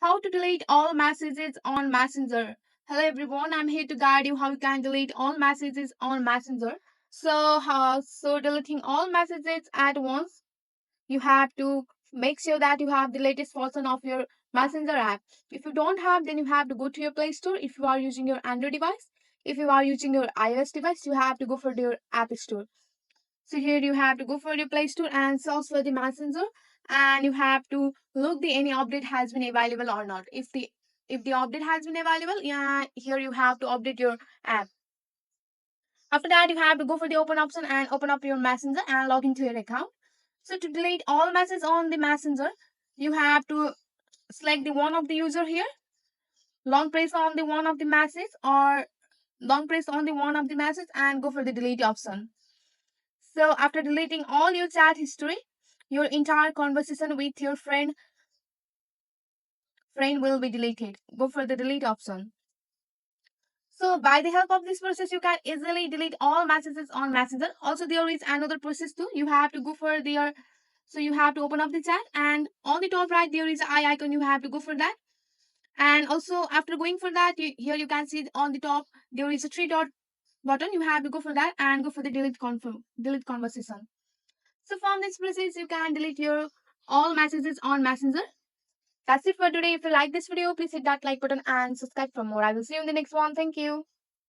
How to delete all messages on Messenger. Hello everyone, I'm here to guide you how you can delete all messages on Messenger. So deleting all messages at once, you have to make sure that you have the latest version of your Messenger app. If you don't have, then you have to go to your Play Store. If you are using your Android device, if you are using your iOS device, you have to go for your App Store. So here you have to go for your Play Store and search for the Messenger, and you have to look the any update has been available or not. If the update has been available, yeah, here you have to update your app. After that, you have to go for the open option and open up your Messenger and log into your account. So to delete all messages on the Messenger, you have to select the one of the user here, long press on the one of the message or long press on the one of the message and go for the delete option. So after deleting all your chat history, your entire conversation with your friend will be deleted. Go for the delete option. So by the help of this process, you can easily delete all messages on Messenger. Also, there is another process too. You have to go for their so you have to open up the chat, and on the top right there is an eye icon. You have to go for that. And also after going for that, here you can see on the top there is a three dot button. You have to go for that and go for the delete conversation. So from this process, you can delete your all messages on Messenger. That's it for today. If you like this video, please hit that like button and subscribe for more. I will see you in the next one. Thank you.